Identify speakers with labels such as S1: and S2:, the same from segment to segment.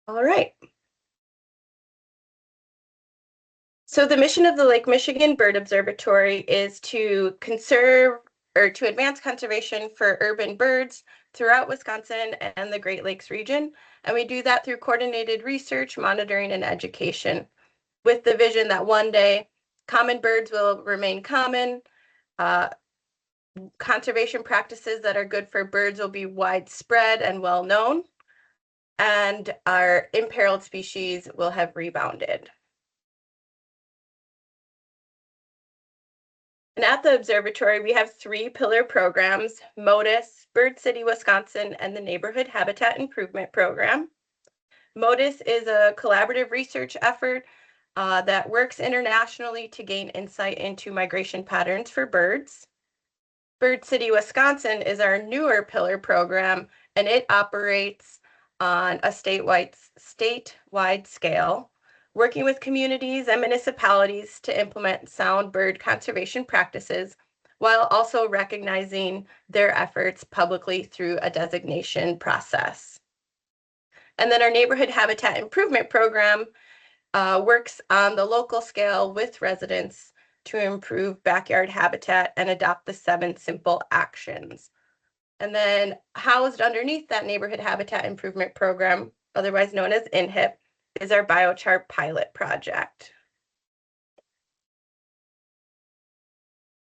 S1: All right. So the mission of the Lake Michigan Bird Observatory is to conserve or to advance conservation for urban birds throughout Wisconsin and the Great Lakes region. And we do that through coordinated research, monitoring, and education with the vision that one day common birds will remain common, uh, conservation practices that are good for birds will be widespread and well known, and our imperiled species will have rebounded. And at the observatory, we have 3 pillar programs: MODIS, Bird City, Wisconsin, and the Neighborhood Habitat Improvement Program. MODIS is a collaborative research effort that works internationally to gain insight into migration patterns for birds. Bird City, Wisconsin is our newer pillar program, and it operates on a statewide scale, working with communities and municipalities to implement sound bird conservation practices while also recognizing their efforts publicly through a designation process. And then our Neighborhood Habitat Improvement Program works on the local scale with residents to improve backyard habitat and adopt the 7 simple actions. And then housed underneath that Neighborhood Habitat Improvement Program, otherwise known as NHIP, is our Biochar pilot project.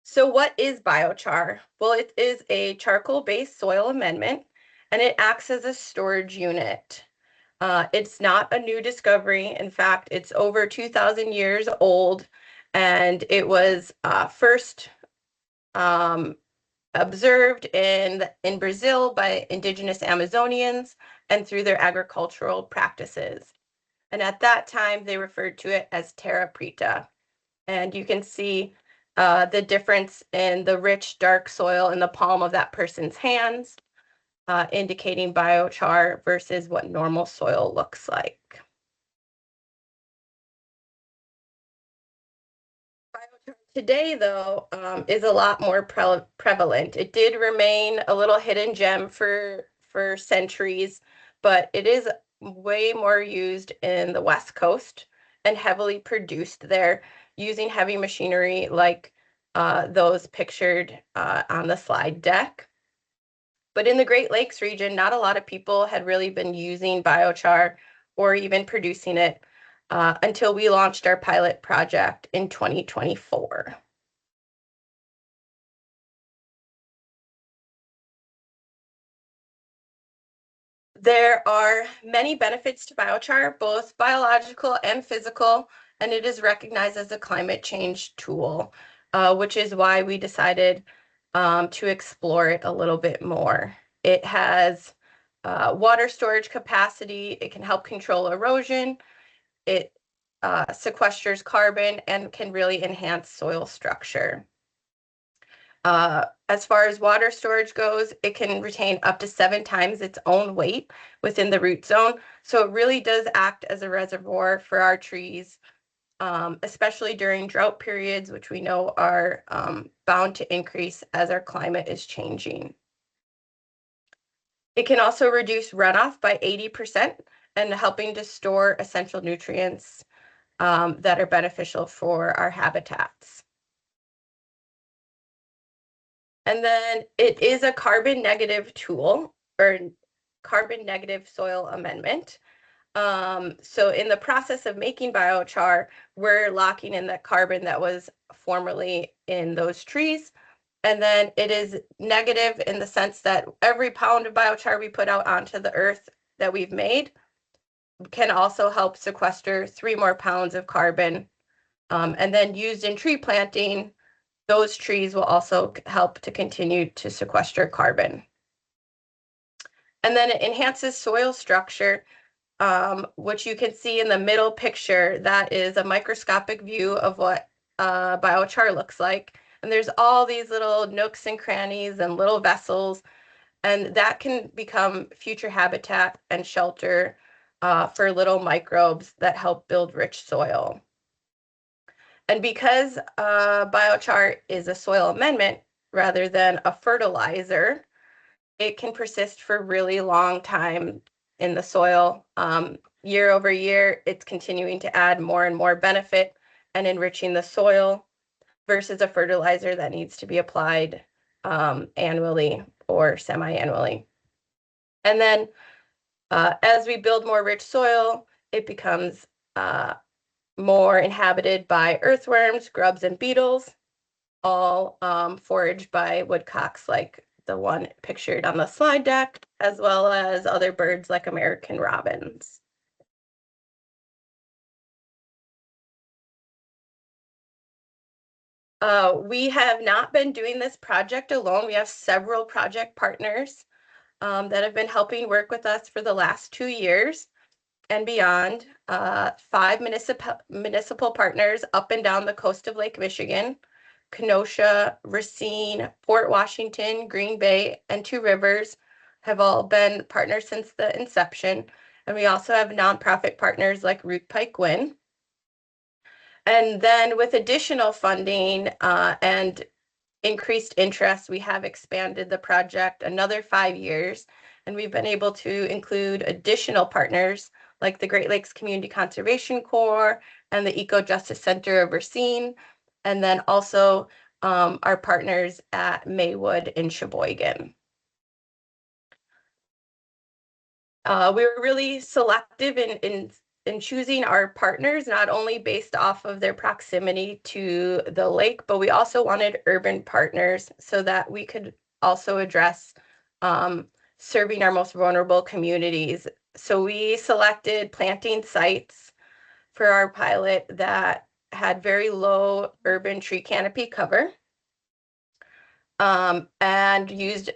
S1: So what is biochar? Well, it is a charcoal-based soil amendment, and it acts as a storage unit. It's not a new discovery. In fact, it's over 2,000 years old, and it was first observed in Brazil by indigenous Amazonians and through their agricultural practices. And at that time, they referred to it as terra preta. And you can see the difference in the rich, dark soil in the palm of that person's hands, indicating biochar versus what normal soil looks like. Biochar today, though, is a lot more prevalent. It did remain a little hidden gem for centuries, but it is way more used in the West Coast and heavily produced there using heavy machinery like those pictured on the slide deck. But in the Great Lakes region, not a lot of people had really been using biochar or even producing it until we launched our pilot project in 2024. There are many benefits to biochar, both biological and physical, and it is recognized as a climate change tool, which is why we decided to explore it a little bit more. It has water storage capacity. It can help control erosion. It sequesters carbon and can really enhance soil structure. As far as water storage goes, it can retain up to 7 times its own weight within the root zone. So it really does act as a reservoir for our trees, especially during drought periods, which we know are bound to increase as our climate is changing. It can also reduce runoff by 80% and helping to store essential nutrients that are beneficial for our habitats. And then it is a carbon negative tool or carbon negative soil amendment. So in the process of making biochar, we're locking in the carbon that was formerly in those trees. And then it is negative in the sense that every pound of biochar we put out onto the earth that we've made can also help sequester 3 more pounds of carbon. And then used in tree planting, those trees will also help to continue to sequester carbon. And then it enhances soil structure, which you can see in the middle picture. That is a microscopic view of what biochar looks like. And there's all these little nooks and crannies and little vessels, and that can become future habitat and shelter for little microbes that help build rich soil. And because biochar is a soil amendment rather than a fertilizer, it can persist for really long time in the soil. year over year, it's continuing to add more and more benefit and enriching the soil versus a fertilizer that needs to be applied annually or semi-annually. And then as we build more rich soil, it becomes more inhabited by earthworms, grubs, and beetles, all foraged by woodcocks like the one pictured on the slide deck, as well as other birds like American robins. We have not been doing this project alone. We have several project partners that have been helping work with us for the last 2 years and beyond. 5 municipal partners up and down the coast of Lake Michigan: Kenosha, Racine, Fort Washington, Green Bay, and Two Rivers have all been partners since the inception. And we also have nonprofit partners like Root Pike Win. And then with additional funding and increased interest, we have expanded the project another 5 years, and we've been able to include additional partners like the Great Lakes Community Conservation Corps and the Eco Justice Center of Racine, and then also our partners at Maywood in Sheboygan. We were really selective in choosing our partners, not only based off of their proximity to the lake, but we also wanted urban partners so that we could also address serving our most vulnerable communities. So we selected planting sites for our pilot that had very low urban tree canopy cover, and used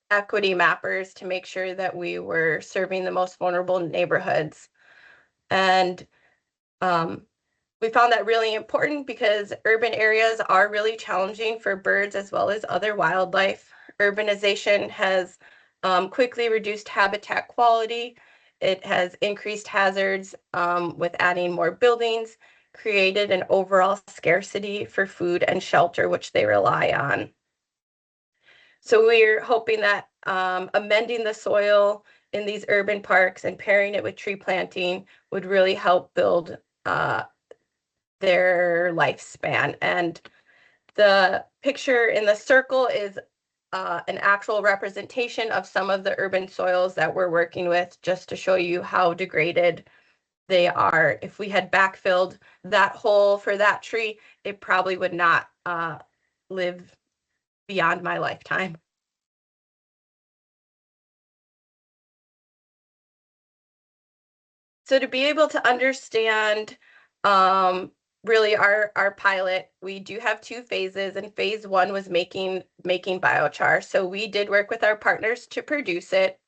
S1: equity mappers to make sure that we were serving the most vulnerable neighborhoods. And we found that really important because urban areas are really challenging for birds as well as other wildlife. Urbanization has quickly reduced habitat quality. It has increased hazards with adding more buildings, created an overall scarcity for food and shelter, which they rely on. So we're hoping that amending the soil in these urban parks and pairing it with tree planting would really help build their lifespan. And the picture in the circle is an actual representation of some of the urban soils that we're working with, just to show you how degraded they are. If we had backfilled that hole for that tree, it probably would not live beyond my lifetime. So to be able to understand really our pilot, we do have 2 phases, and phase 1 was making biochar. So we did work with our partners to produce it.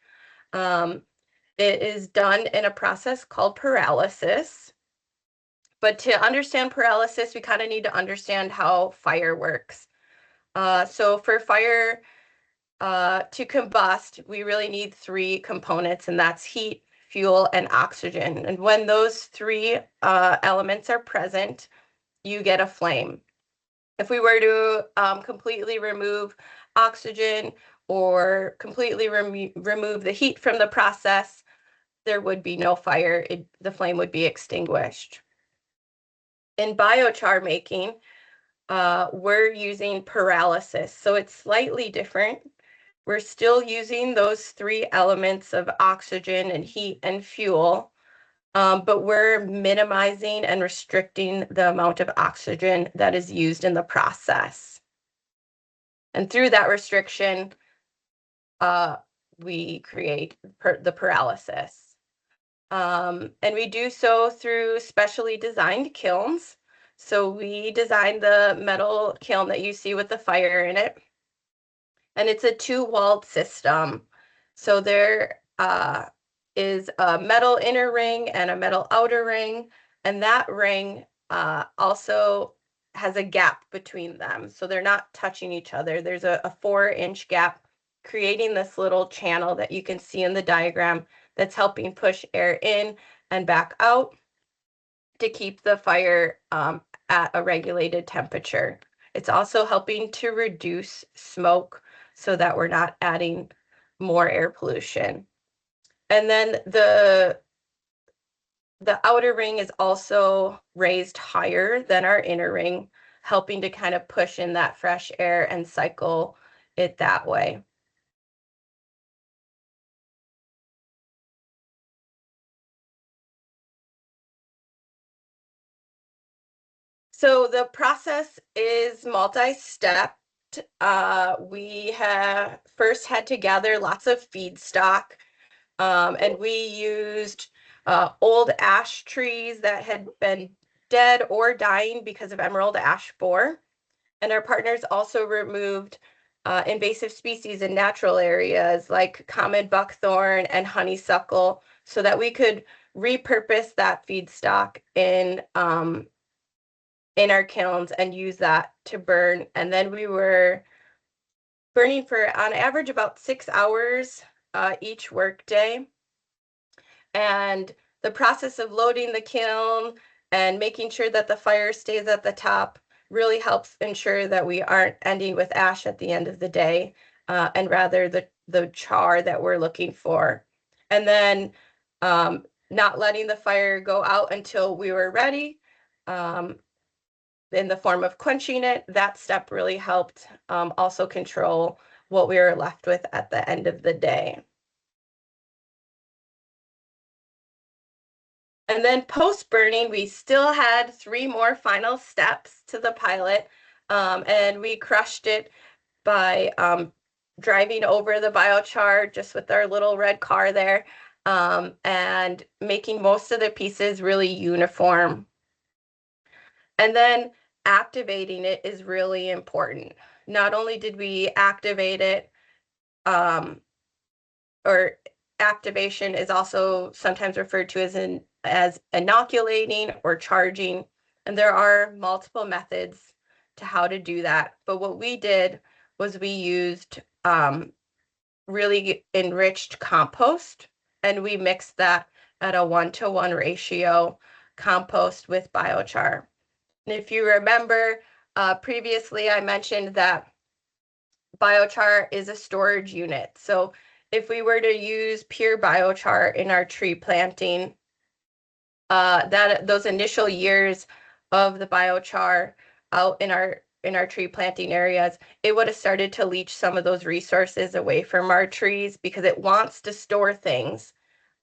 S1: It is done in a process called pyrolysis. But to understand pyrolysis, we kind of need to understand how fire works. So for fire to combust, we really need 3 components, and that's heat, fuel, and oxygen. And when those 3 elements are present, you get a flame. If we were to completely remove oxygen or completely remove the heat from the process, there would be no fire. The flame would be extinguished. In biochar making, we're using pyrolysis, so it's slightly different. We're still using those 3 elements of oxygen and heat and fuel, but we're minimizing and restricting the amount of oxygen that is used in the process. And through that restriction, we create the pyrolysis. And we do so through specially designed kilns. So we designed the metal kiln that you see with the fire in it. And it's a 2-walled system. So there is a metal inner ring and a metal outer ring, and that ring also has a gap between them. So they're not touching each other. There's a 4-inch gap, creating this little channel that you can see in the diagram that's helping push air in and back out to keep the fire at a regulated temperature. It's also helping to reduce smoke so that we're not adding more air pollution. And then the the outer ring is also raised higher than our inner ring, helping to kind of push in that fresh air and cycle it that way. So the process is multi-stepped. We have first had to gather lots of feedstock, and we used old ash trees that had been dead or dying because of emerald ash borer. And our partners also removed invasive species in natural areas like common buckthorn and honeysuckle so that we could repurpose that feedstock in our kilns and use that to burn. And then we were burning for on average about 6 hours each workday. And the process of loading the kiln and making sure that the fire stays at the top really helps ensure that we aren't ending with ash at the end of the day, and rather the char that we're looking for. And then not letting the fire go out until we were ready, in the form of quenching it. That step really helped also control what we were left with at the end of the day. And then post burning, we still had 3 more final steps to the pilot, and we crushed it by driving over the biochar just with our little red car there, and making most of the pieces really uniform. And then activating it is really important. Not only did we activate it, or activation is also sometimes referred to as inoculating or charging, and there are multiple methods to how to do that. But what we did was we used really enriched compost, and we mixed that at a 1-to-1 ratio, compost with biochar. And if you remember, previously I mentioned that biochar is a storage unit. So if we were to use pure biochar in our tree planting, that those initial years of the biochar out in our tree planting areas, it would have started to leach some of those resources away from our trees because it wants to store things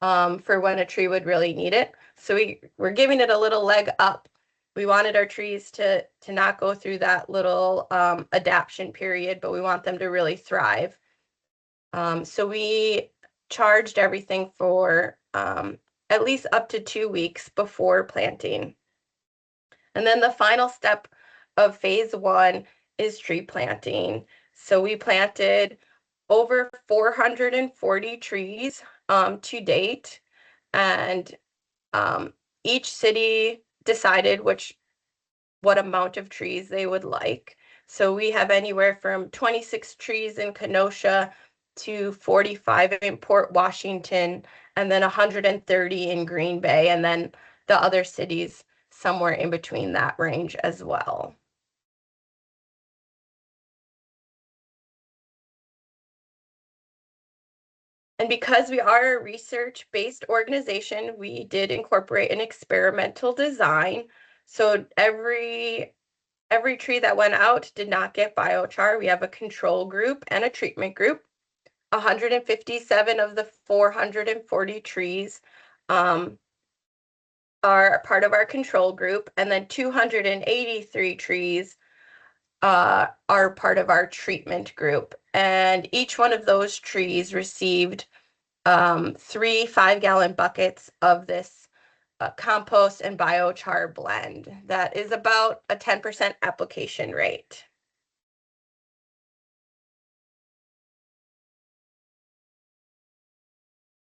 S1: for when a tree would really need it. So we're giving it a little leg up. We wanted our trees to not go through that little adaptation period, but we want them to really thrive. So we charged everything for at least up to 2 weeks before planting. And then the final step of phase 1 is tree planting. So we planted over 440 trees to date, and each city decided what amount of trees they would like. So we have anywhere from 26 trees in Kenosha to 45 in Port Washington, and then 130 in Green Bay, and then the other cities somewhere in between that range as well. And because we are a research-based organization, we did incorporate an experimental design. So every tree that went out did not get biochar. We have a control group and a treatment group. 157 of the 440 trees are part of our control group, and then 283 trees are part of our treatment group. And each one of those trees received 3 5-gallon buckets of this compost and biochar blend. That is about a 10% application rate.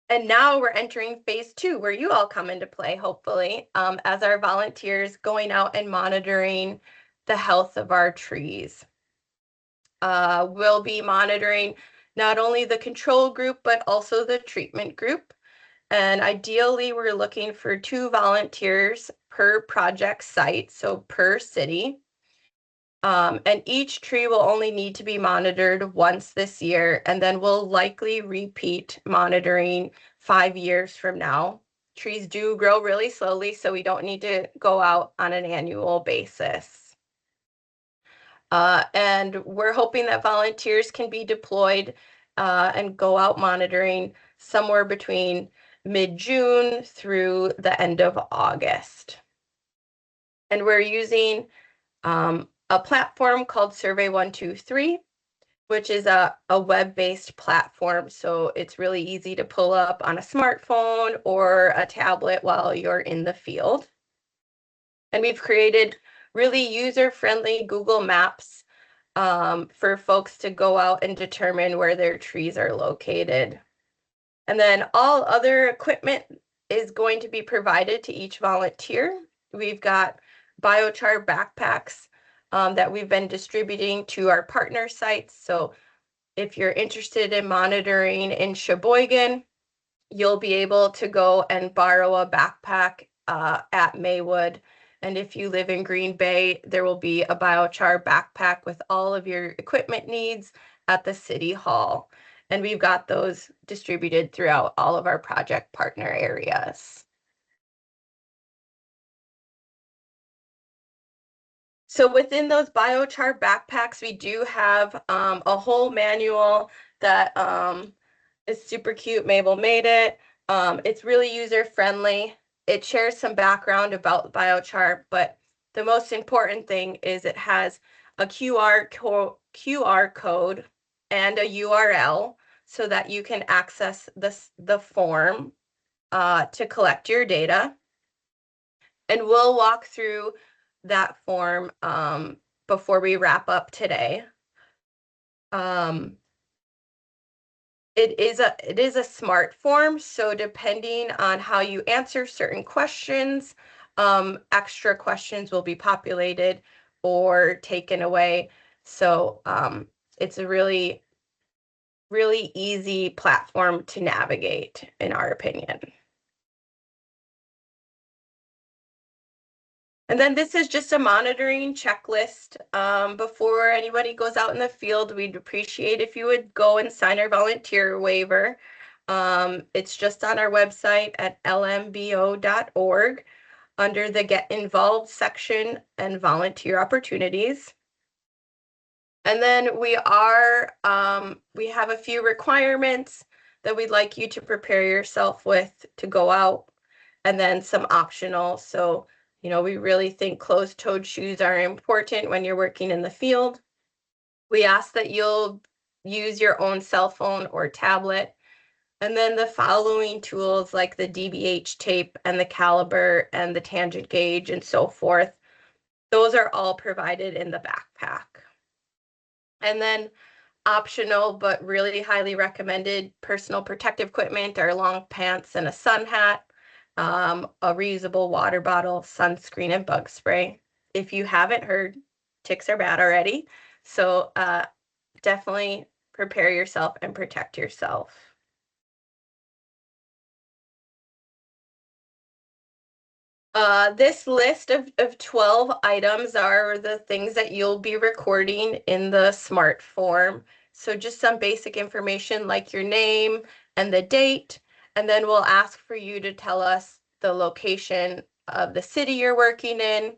S1: And now we're entering phase 2, where you all come into play, hopefully, as our volunteers going out and monitoring the health of our trees. We'll be monitoring not only the control group, but also the treatment group. And ideally, we're looking for 2 volunteers per project site, so per city. And each tree will only need to be monitored once this year, and then we'll likely repeat monitoring 5 years from now. trees do grow really slowly, so we don't need to go out on an annual basis. And we're hoping that volunteers can be deployed and go out monitoring somewhere between mid-June through the end of August. And we're using a platform called Survey 123, which is a web-based platform. So it's really easy to pull up on a smartphone or a tablet while you're in the field. And we've created really user-friendly Google Maps for folks to go out and determine where their trees are located. And then all other equipment is going to be provided to each volunteer. We've got biochar backpacks that we've been distributing to our partner sites. So if you're interested in monitoring in Sheboygan, you'll be able to go and borrow a backpack at Maywood. And if you live in Green Bay, there will be a biochar backpack with all of your equipment needs at the City Hall. And we've got those distributed throughout all of our project partner areas. So within those biochar backpacks, we do have a whole manual that is super cute. Mabel made it. It's really user friendly. It shares some background about biochar, but the most important thing is it has a QR code and a URL so that you can access the form to collect your data. And we'll walk through that form before we wrap up today. It is a smart form, so depending on how you answer certain questions, extra questions will be populated or taken away. So it's a really, really easy platform to navigate, in our opinion. And then this is just a monitoring checklist. Before anybody goes out in the field, we'd appreciate if you would go and sign our volunteer waiver. It's just on our website at lmbo.org under the Get Involved section and volunteer opportunities. And then we have a few requirements that we'd like you to prepare yourself with to go out, and then some optional. So we really think closed-toed shoes are important when you're working in the field. We ask that you'll use your own cell phone or tablet. And then the following tools like the DBH tape and the caliber and the tangent gauge and so forth, those are all provided in the backpack. And then optional but really highly recommended personal protective equipment are long pants and a sun hat. A reusable water bottle, sunscreen, and bug spray. If you haven't heard, ticks are bad already. So definitely prepare yourself and protect yourself. This list of 12 items are the things that you'll be recording in the smart form. So just some basic information like your name and the date, and then we'll ask for you to tell us the location of the city you're working in.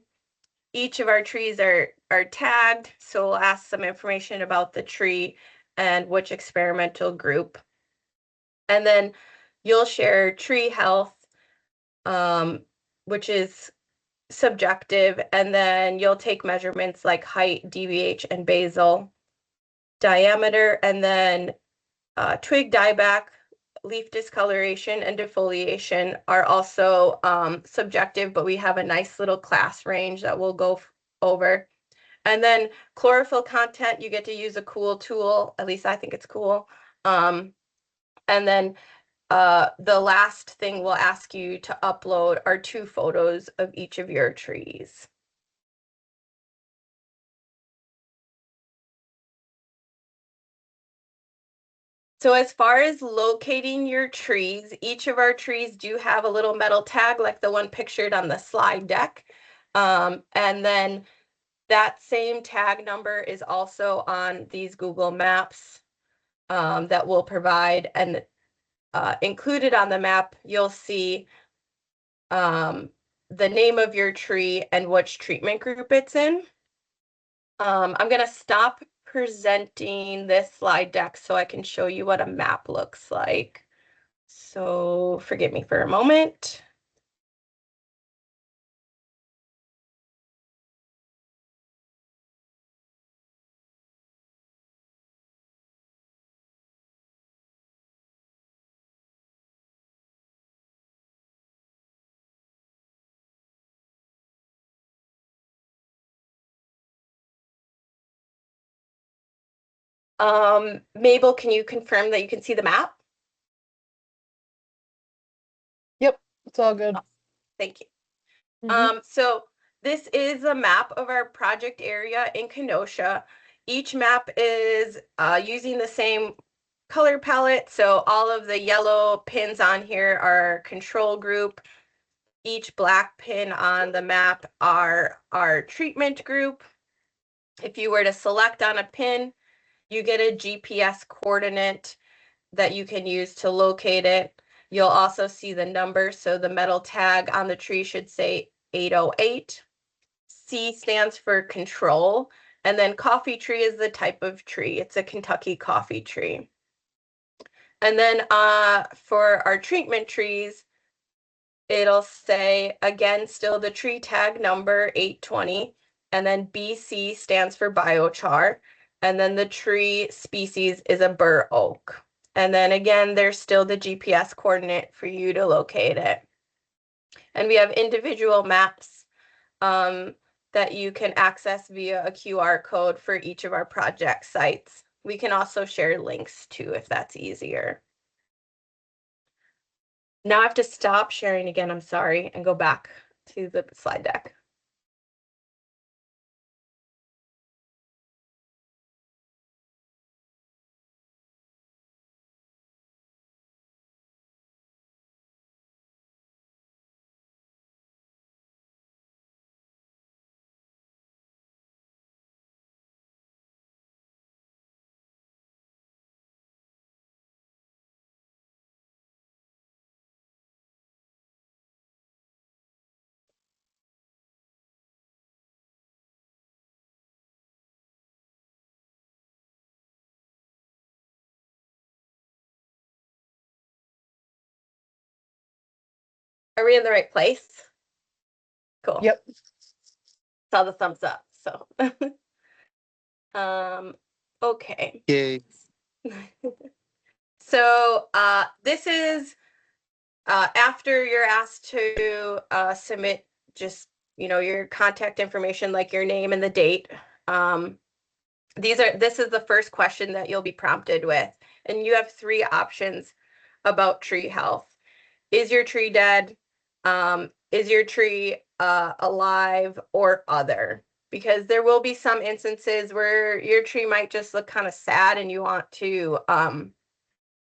S1: Each of our trees are tagged, so we'll ask some information about the tree and which experimental group. And then you'll share tree health, which is subjective, and then you'll take measurements like height, DBH, and basal, diameter, and then twig dieback, leaf discoloration, and defoliation are also subjective, but we have a nice little class range that we'll go over. And then chlorophyll content, you get to use a cool tool, at least I think it's cool. And then the last thing we'll ask you to upload are 2 photos of each of your trees. So as far as locating your trees, each of our trees do have a little metal tag like the one pictured on the slide deck. And then that same tag number is also on these Google Maps that we'll provide. And included on the map, you'll see the name of your tree and which treatment group it's in. I'm going to stop presenting this slide deck so I can show you what a map looks like. So forgive me for a moment. Mabel, can you confirm that you can see the map?
S2: Yep, it's all good.
S1: Thank you.
S2: Mhm.
S1: So this is a map of our project area in Kenosha. Each map is using the same color palette. So all of the yellow pins on here are control group. Each black pin on the map are our treatment group. If you were to select on a pin, you get a GPS coordinate that you can use to locate it. You'll also see the number. So the metal tag on the tree should say 808. C stands for control. And then coffee tree is the type of tree. It's a Kentucky coffee tree. And then for our treatment trees, it'll say, again, still the tree tag number 820. And then BC stands for biochar. And then the tree species is a bur oak. And then again, there's still the GPS coordinate for you to locate it. And we have individual maps that you can access via a QR code for each of our project sites. We can also share links too if that's easier. Now I have to stop sharing again, I'm sorry, and go back to the slide deck. Are we in the right place? Cool.
S2: Yep.
S1: Saw the thumbs up, so. Okay.
S3: Yay.
S1: So this is after you're asked to submit just, your contact information, like your name and the date. This is the first question that you'll be prompted with. And you have three options about tree health. Is your tree dead? Is your tree alive or other? Because there will be some instances where your tree might just look kind of sad and you want to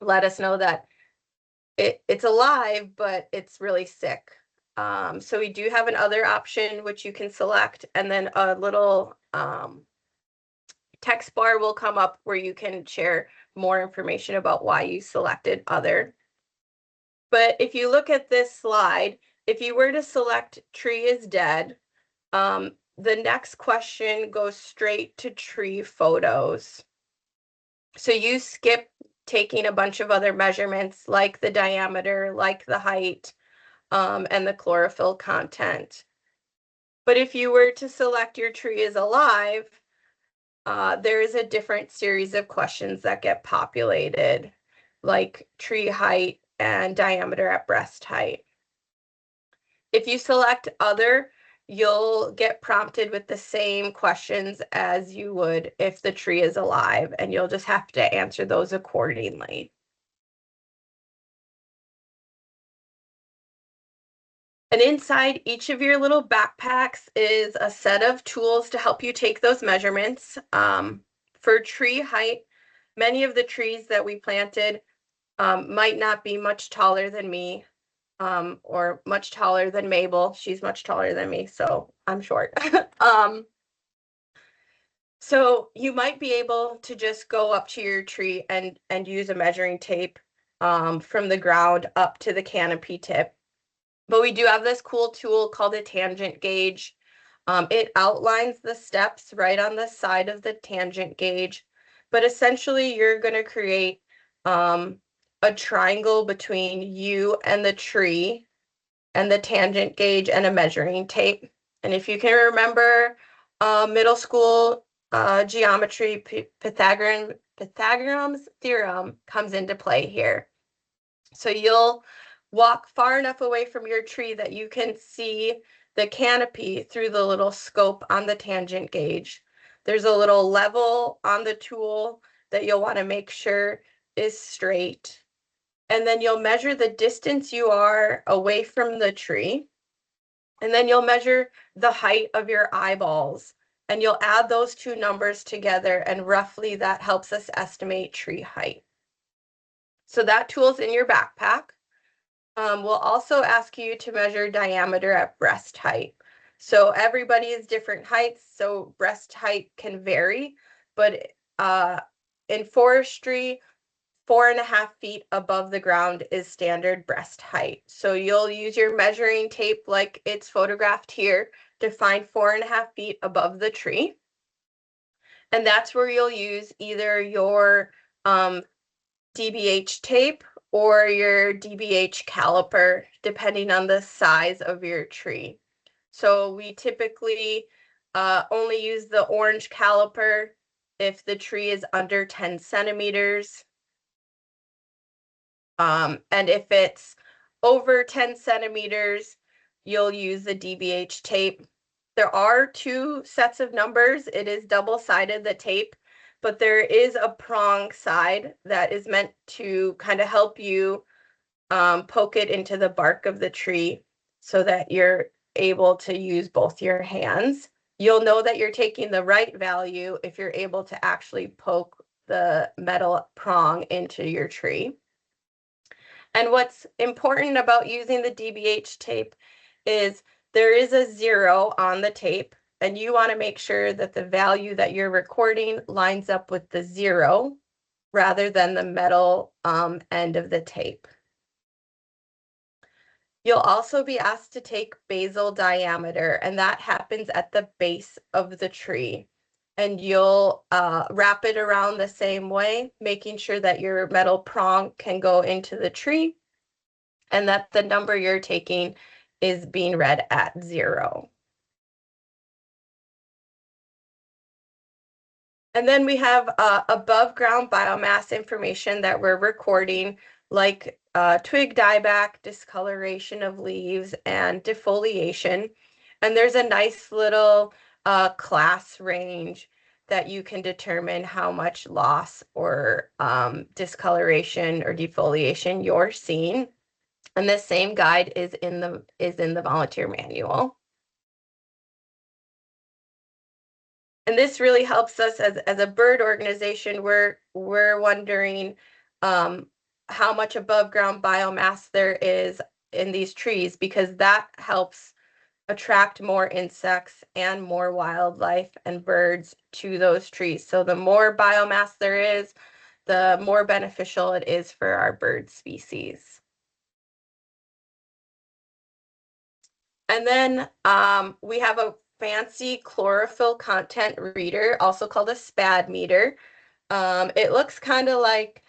S1: let us know that it's alive, but it's really sick. So we do have another option which you can select, and then a little text bar will come up where you can share more information about why you selected other. But if you look at this slide, if you were to select tree is dead, the next question goes straight to tree photos. So you skip taking a bunch of other measurements like the diameter, like the height, and the chlorophyll content. But if you were to select your tree is alive, there is a different series of questions that get populated, like tree height and diameter at breast height. If you select other, you'll get prompted with the same questions as you would if the tree is alive, and you'll just have to answer those accordingly. And inside each of your little backpacks is a set of tools to help you take those measurements. For tree height, many of the trees that we planted might not be much taller than me or much taller than Mabel. She's much taller than me, so I'm short. So you might be able to just go up to your tree and use a measuring tape from the ground up to the canopy tip. But we do have this cool tool called a tangent gauge. It outlines the steps right on the side of the tangent gauge, but essentially you're going to create a triangle between you and the tree and the tangent gauge and a measuring tape. And if you can remember middle school geometry, Pythagorean's theorem comes into play here. So you'll walk far enough away from your tree that you can see the canopy through the little scope on the tangent gauge. There's a little level on the tool that you'll want to make sure is straight. And then you'll measure the distance you are away from the tree. And then you'll measure the height of your eyeballs. And you'll add those two numbers together, and roughly that helps us estimate tree height. So that tool's in your backpack. We'll also ask you to measure diameter at breast height. So everybody is different heights, so breast height can vary, but in forestry, 4.5 feet above the ground is standard breast height. So you'll use your measuring tape like it's photographed here to find 4.5 feet above the tree. And that's where you'll use either your DBH tape or your DBH caliper, depending on the size of your tree. So we typically only use the orange caliper if the tree is under 10 centimeters. And if it's over 10 centimeters, you'll use the DBH tape. There are two sets of numbers. It is double-sided, the tape, but there is a prong side that is meant to kind of help you poke it into the bark of the tree so that you're able to use both your hands. You'll know that you're taking the right value if you're able to actually poke the metal prong into your tree. And what's important about using the DBH tape is there is a 0 on the tape, and you want to make sure that the value that you're recording lines up with the 0 rather than the metal end of the tape. You'll also be asked to take basal diameter, and that happens at the base of the tree. And you'll wrap it around the same way, making sure that your metal prong can go into the tree and that the number you're taking is being read at 0. And then we have above ground biomass information that we're recording, like twig dieback, discoloration of leaves, and defoliation. And there's a nice little class range that you can determine how much loss or discoloration or defoliation you're seeing. And the same guide is in the volunteer manual. And this really helps us as a bird organization. We're wondering how much above ground biomass there is in these trees, because that helps attract more insects and more wildlife and birds to those trees. So the more biomass there is, the more beneficial it is for our bird species. And then we have a fancy chlorophyll content reader, also called a SPAD meter. It looks kind of like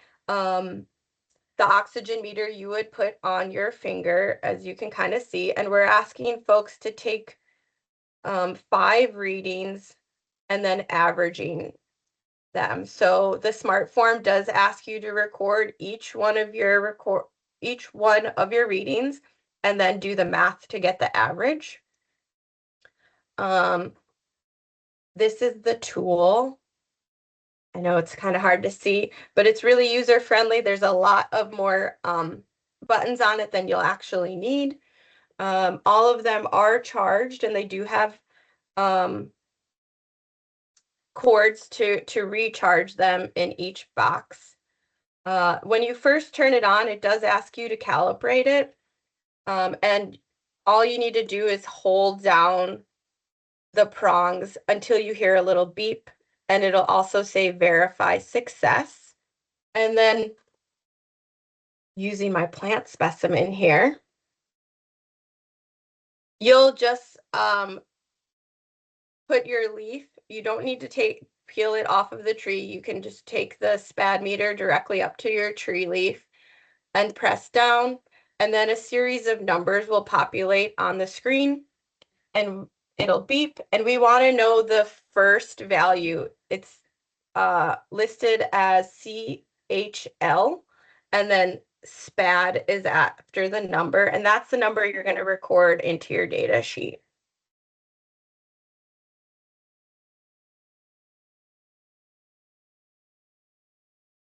S1: the oxygen meter you would put on your finger, as you can kind of see. And we're asking folks to take 5 readings and then averaging them. So the smart form does ask you to record each one of your readings and then do the math to get the average. This is the tool. I know it's kind of hard to see, but it's really user-friendly. There's a lot of more buttons on it than you'll actually need. All of them are charged, and they do have cords to recharge them in each box. When you first turn it on, it does ask you to calibrate it, and all you need to do is hold down the prongs until you hear a little beep, and it'll also say verify success. And then using my plant specimen here, You'll just put your leaf, you don't need to peel it off of the tree. You can just take the spad meter directly up to your tree leaf and press down, and then a series of numbers will populate on the screen and it'll beep, and we want to know the first value. It's listed as CHL, and then SPAD is after the number, and that's the number you're going to record into your data sheet.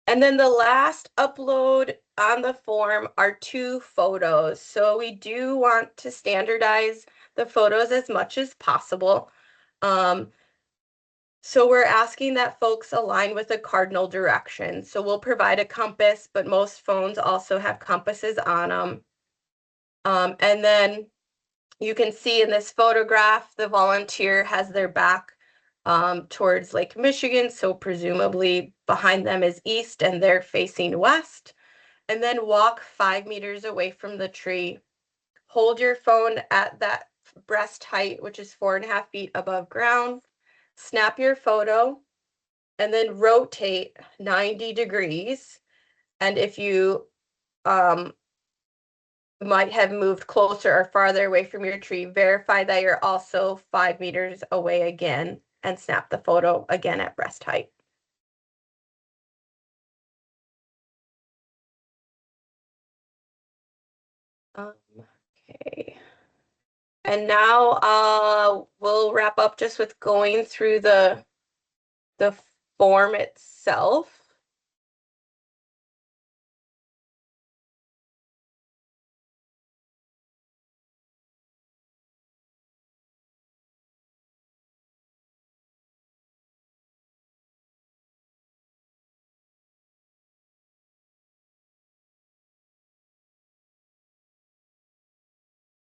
S1: And then the last upload on the form are 2 photos. So we do want to standardize the photos as much as possible. So we're asking that folks align with the cardinal direction. So we'll provide a compass, but most phones also have compasses on them. And then you can see in this photograph, the volunteer has their back towards Lake Michigan. So presumably behind them is east and they're facing west. And then walk 5 meters away from the tree. Hold your phone at that breast height, which is 4.5 feet above ground. Snap your photo and then rotate 90 degrees. And if you might have moved closer or farther away from your tree, verify that you're also 5 meters away again and snap the photo again at breast height. Okay. And now we'll wrap up just with going through the form itself.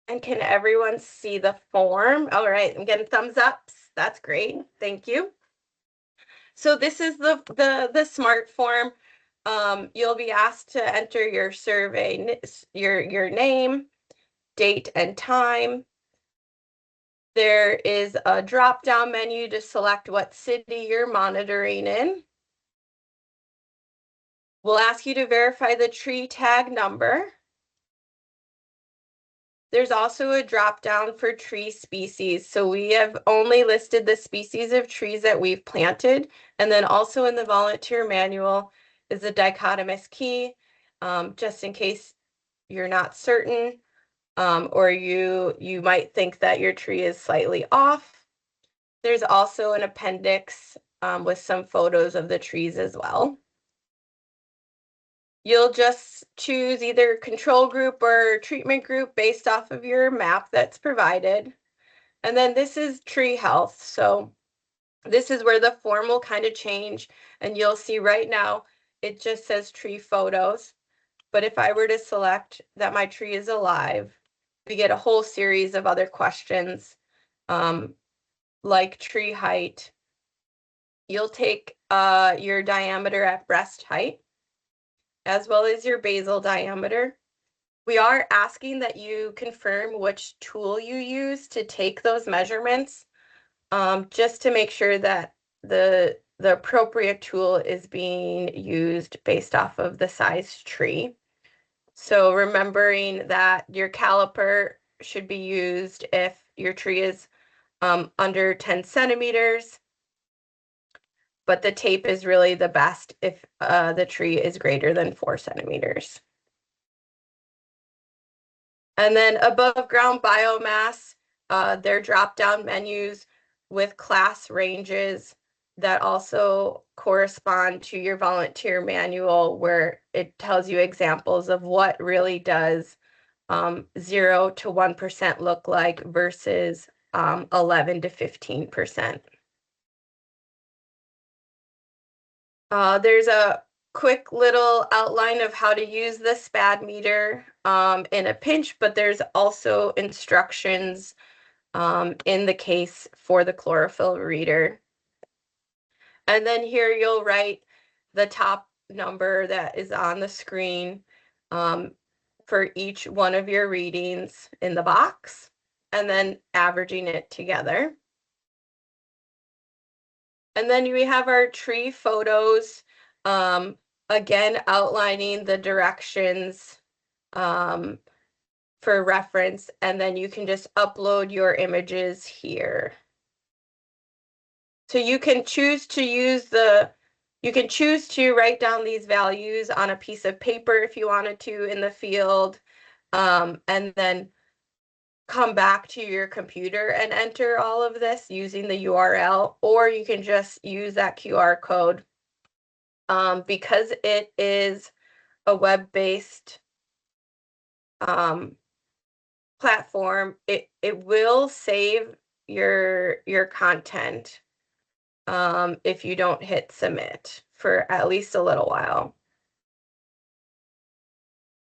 S1: And can everyone see the form? All right, I'm getting thumbs ups. That's great. Thank you. So this is the smart form. You'll be asked to enter your survey, your name, date, and time. There is a drop-down menu to select what city you're monitoring in. We'll ask you to verify the tree tag number. There's also a drop down for tree species. So we have only listed the species of trees that we've planted. And then also in the volunteer manual is a dichotomous key, just in case you're not certain, or you might think that your tree is slightly off. There's also an appendix with some photos of the trees as well. You'll just choose either control group or treatment group based off of your map that's provided. And then this is tree health. So this is where the form will kind of change. And you'll see right now, it just says tree photos. But if I were to select that my tree is alive, we get a whole series of other questions, like tree height. You'll take your diameter at breast height, as well as your basal diameter. We are asking that you confirm which tool you use to take those measurements, just to make sure that the appropriate tool is being used based off of the size tree. So remembering that your caliper should be used if your tree is under 10 centimeters, but the tape is really the best if the tree is greater than 4 centimeters. And then above ground biomass, their drop-down menus with class ranges that also correspond to your volunteer manual, where it tells you examples of what really does 0 to 1% look like versus 11 to 15%. There's a quick little outline of how to use the SPAD meter in a pinch, but there's also instructions in the case for the chlorophyll reader. And then here you'll write the top number that is on the screen for each one of your readings in the box. and then averaging it together. And then we have our tree photos, again, outlining the directions for reference, and then you can just upload your images here. So you can choose to write down these values on a piece of paper if you wanted to in the field, and then come back to your computer and enter all of this using the URL, or you can just use that QR code. Because it is a web-based platform, it will save your content if you don't hit submit for at least a little while.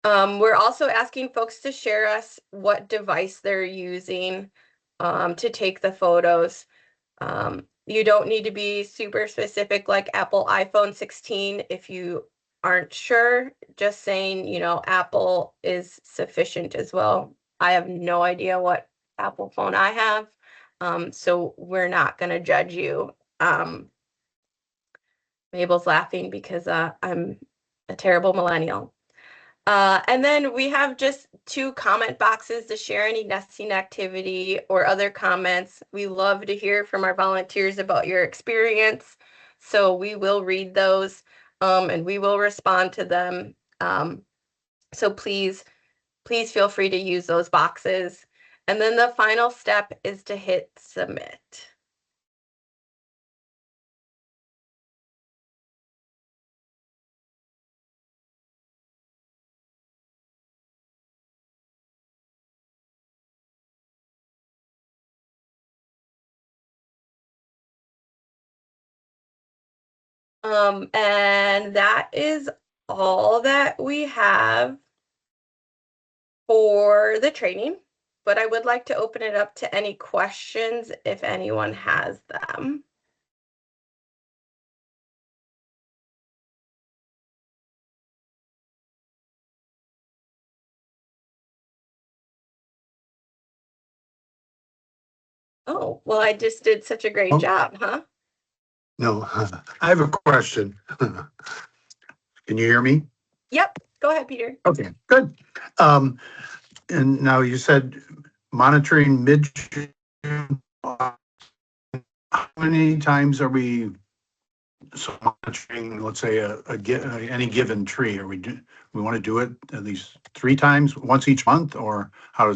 S1: We're also asking folks to share us what device they're using to take the photos. You don't need to be super specific like Apple iPhone 16 if you aren't sure. Just saying, you know, Apple is sufficient as well. I have no idea what Apple phone I have, so we're not going to judge you. Mabel's laughing because I'm a terrible millennial. And then we have just 2 comment boxes to share any nesting activity or other comments. We love to hear from our volunteers about your experience. So we will read those and we will respond to them. So please feel free to use those boxes. And then the final step is to hit submit. And that is all that we have for the training, but I would like to open it up to any questions if anyone has them. Oh, well, I just did such a great job, huh?
S3: No, I have a question. Can you hear me?
S1: Yep, go ahead, Peter.
S3: Okay, good. And now you said monitoring mid-June. How many times are we monitoring, let's say, any given tree? We want to do it at least 3 times, once each month, or how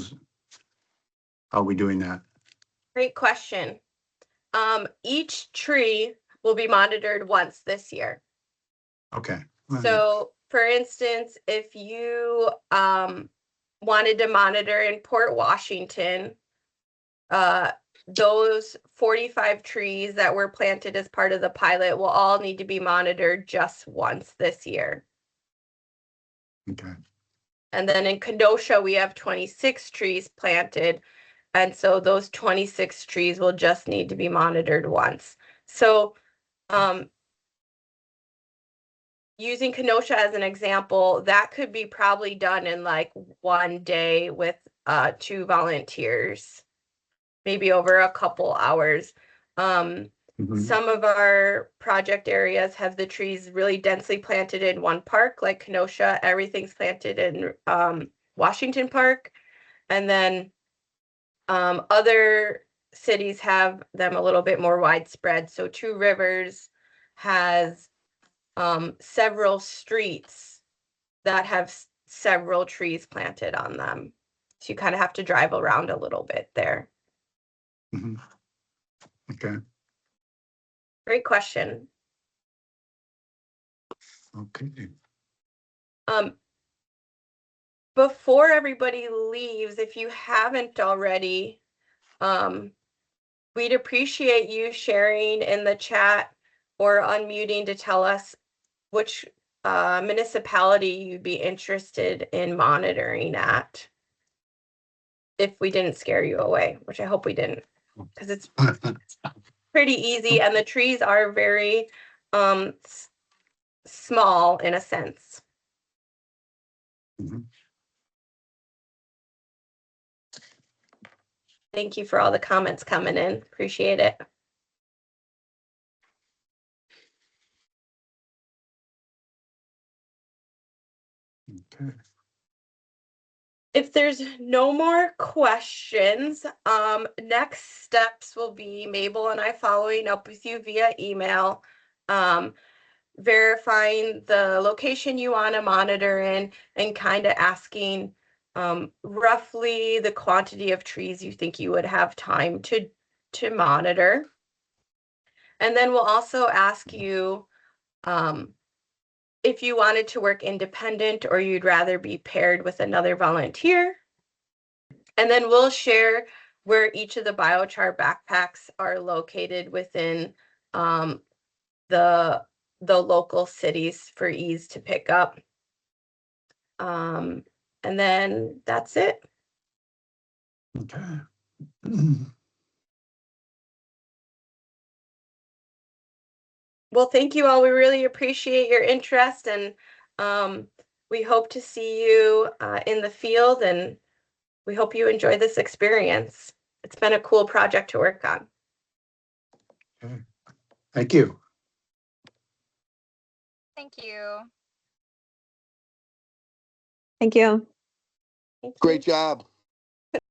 S3: are we doing that?
S1: Great question. Each tree will be monitored once this year.
S3: Okay.
S1: So, for instance, if you wanted to monitor in Port Washington, those 45 trees that were planted as part of the pilot will all need to be monitored just once this year.
S3: Okay.
S1: And then in Kenosha, we have 26 trees planted. And so those 26 trees will just need to be monitored once. So using Kenosha as an example, that could be probably done in like 1 day with 2 volunteers, maybe over a couple hours. Some of our project areas have the trees really densely planted in one park, like Kenosha. Everything's planted in Washington Park. And then other cities have them a little bit more widespread. So Two Rivers has several streets that have several trees planted on them. So you kind of have to drive around a little bit there.
S3: Okay.
S1: Great question.
S3: Okay.
S1: Before everybody leaves, if you haven't already, we'd appreciate you sharing in the chat or unmuting to tell us which municipality you'd be interested in monitoring at. If we didn't scare you away, which I hope we didn't, because it's pretty easy and the trees are very small in a sense. thank you for all the comments coming in. Appreciate it.
S3: Okay.
S1: If there's no more questions, next steps will be Mabel and I following up with you via email, verifying the location you want to monitor in, and kind of asking roughly the quantity of trees you think you would have time to monitor. And then we'll also ask you if you wanted to work independent or you'd rather be paired with another volunteer. And then we'll share where each of the biochar backpacks are located within the local cities for ease to pick up. And then that's it.
S3: Okay.
S1: Well, thank you all. We really appreciate your interest, and we hope to see you in the field, and we hope you enjoy this experience. It's been a cool project to work on.
S3: Okay. Thank you.
S4: Thank you.
S5: Thank you.
S1: Thank you.
S6: Great job.